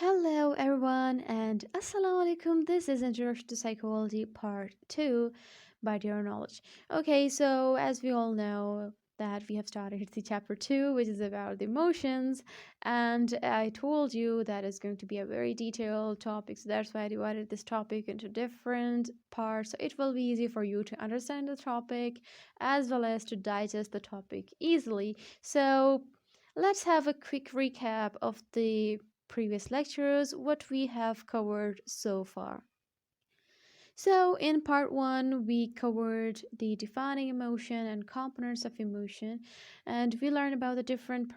Hello everyone and Assalamu alaikum. This is Introduction to Psychology Part 2 by Dear Knowledge. Okay, so as we all know that we have started the chapter 2 which is about the emotions, and I told you that it's going to be a very detailed topic, so that's why I divided this topic into different parts so it will be easy for you to understand the topic as well as to digest the topic easily. So let's have a quick recap of the previous lectures, what we have covered so far. So, in part one, we covered the defining emotion and components of emotion, and we learned about the different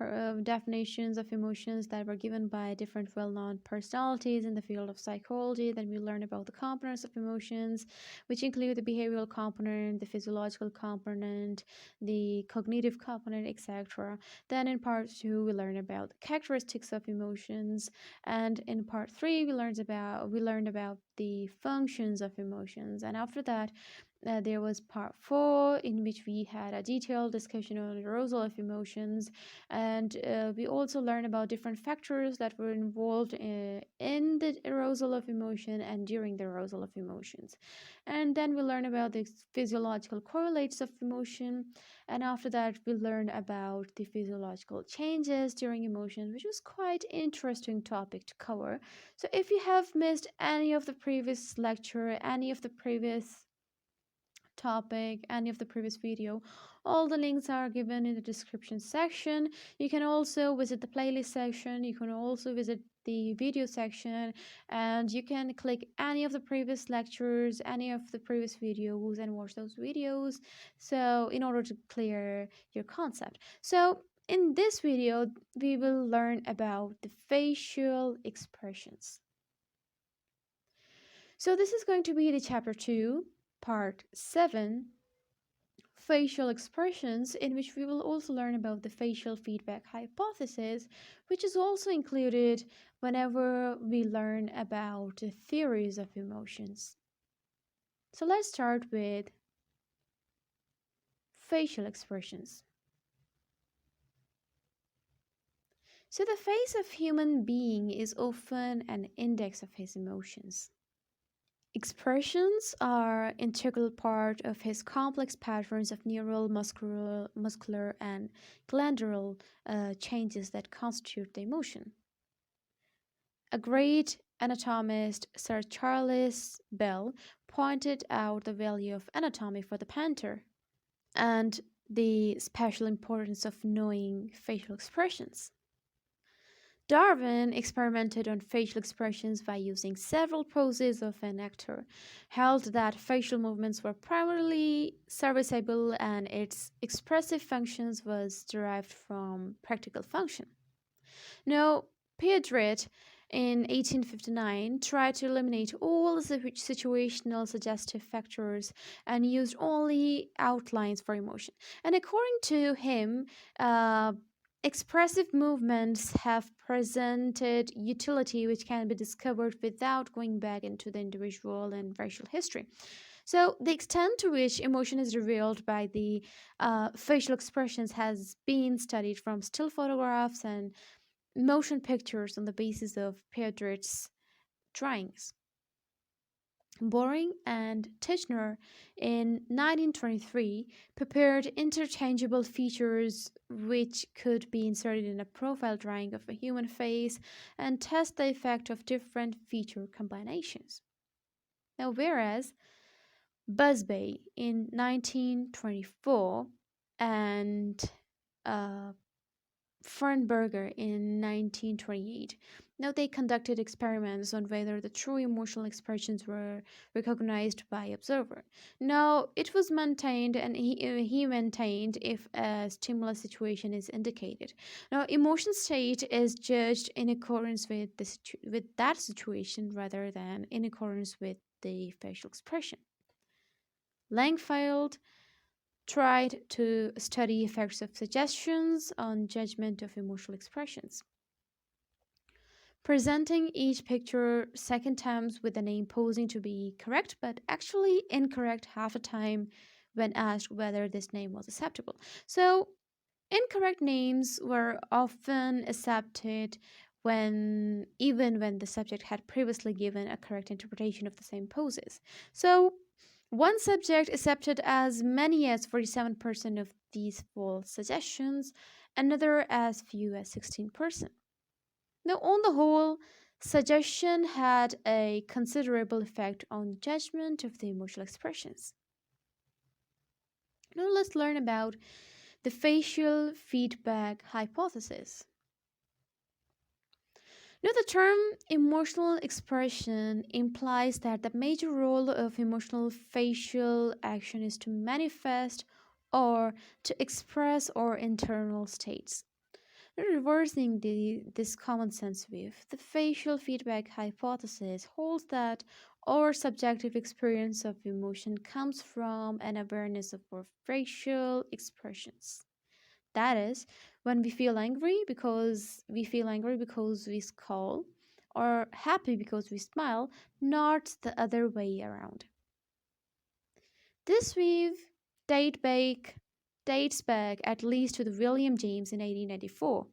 definitions of emotions that were given by different well known personalities in the field of psychology. Then, we learned about the components of emotions, which include the behavioral component, the physiological component, the cognitive component, etc. Then, in part two, we learned about the characteristics of emotions, and in part three, we learned about the functions of emotions. And after that, there was part four, in which we had a detailed discussion on arousal of emotions, and we also learned about different factors that were involved in the arousal of emotion and during the arousal of emotions. And then we learned about the physiological correlates of emotion, and after that we learned about the physiological changes during emotion, which was quite interesting topic to cover. So if you have missed any of the previous lecture, any of the previous topic, any of the previous video, all the links are given in the description section. You can also visit the playlist section, you can also visit the video section, and you can click any of the previous lectures, any of the previous videos, and watch those videos, so in order to clear your concept. So in this video we will learn about the facial expressions. So this is going to be the chapter 2, part 7, facial expressions, in which we will also learn about the facial feedback hypothesis, which is also included whenever we learn about the theories of emotions. So let's start with facial expressions. So the face of human being is often an index of his emotions. Expressions are an integral part of his complex patterns of neural, muscular and glandular changes that constitute the emotion. A great anatomist, Sir Charles Bell, pointed out the value of anatomy for the panther and the special importance of knowing facial expressions. Darwin experimented on facial expressions by using several poses of an actor, held that facial movements were primarily serviceable and its expressive functions was derived from practical function. Now, Piaget in 1859 tried to eliminate all the situational suggestive factors and used only outlines for emotion. And according to him, expressive movements have presented utility which can be discovered without going back into the individual and racial history. So, the extent to which emotion is revealed by the facial expressions has been studied from still photographs and motion pictures on the basis of Piaget's drawings. Boring and Titchener in 1923 prepared interchangeable features which could be inserted in a profile drawing of a human face and test the effect of different feature combinations. Now, whereas Busby in 1924 and Fernberger in 1928. Now, they conducted experiments on whether the true emotional expressions were recognized by observer. Now, it was maintained, and he maintained, if a stimulus situation is indicated. Now, emotion state is judged in accordance with with that situation rather than in accordance with the facial expression. Langfeld tried to study effects of suggestions on judgment of emotional expressions, presenting each picture second times with the name posing to be correct but actually incorrect half the time when asked whether this name was acceptable. So incorrect names were often accepted even when the subject had previously given a correct interpretation of the same poses. So one subject accepted as many as 47% of these false suggestions, another as few as 16%. Now, on the whole, suggestion had a considerable effect on judgment of the emotional expressions. Now, let's learn about the facial feedback hypothesis. Now, the term emotional expression implies that the major role of emotional facial action is to manifest or to express our internal states. Reversing this common sense view, the facial feedback hypothesis holds that our subjective experience of emotion comes from an awareness of our facial expressions. That is, when we feel angry because we scowl, or happy because we smile, not the other way around. This view date back, dates back at least to the William James in 1894.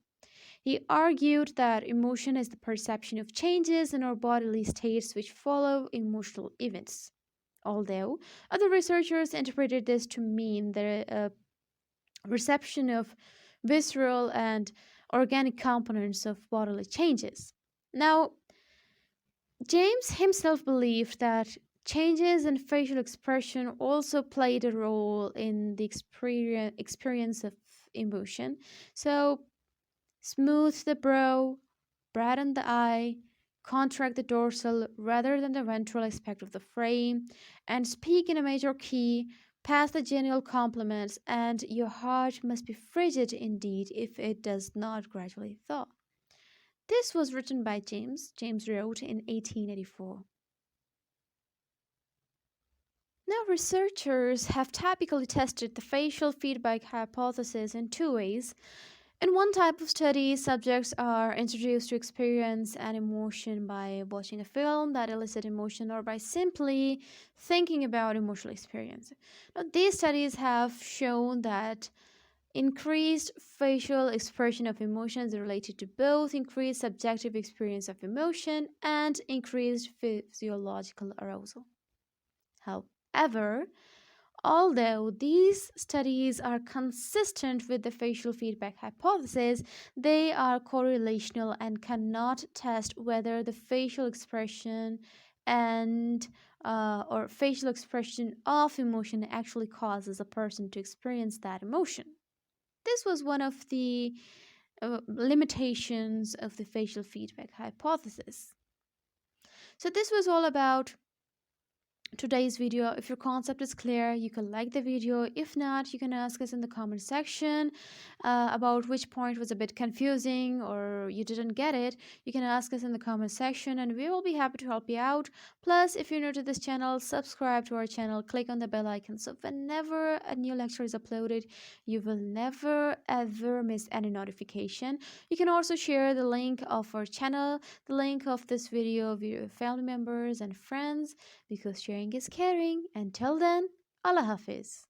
He argued that emotion is the perception of changes in our bodily states which follow emotional events. Although other researchers interpreted this to mean the reception of visceral and organic components of bodily changes. Now, James himself believed that changes in facial expression also played a role in the experience of emotion. So, smooth the brow, brighten the eye, contract the dorsal rather than the ventral aspect of the frame, and speak in a major key, pass the genial compliments, and your heart must be frigid indeed if it does not gradually thaw. This was written by James. James wrote in 1884. Now, researchers have typically tested the facial feedback hypothesis in two ways. In one type of study, subjects are introduced to experience an emotion by watching a film that elicits emotion or by simply thinking about emotional experience. Now, these studies have shown that increased facial expression of emotions is related to both increased subjective experience of emotion and increased physiological arousal. However, although these studies are consistent with the facial feedback hypothesis, they are correlational and cannot test whether the facial expression and or facial expression of emotion actually causes a person to experience that emotion. This was one of the limitations of the facial feedback hypothesis. So this was all about today's video. If your concept is clear, you can like the video. If not, you can ask us in the comment section about which point was a bit confusing or you didn't get it. You can ask us in the comment section and we will be happy to help you out. Plus, if you're new to this channel, subscribe to our channel, click on the bell icon so whenever a new lecture is uploaded, you will never ever miss any notification. You can also share the link of our channel, the link of this video with your family members and friends, because sharing is caring. Until then, Allah Hafiz.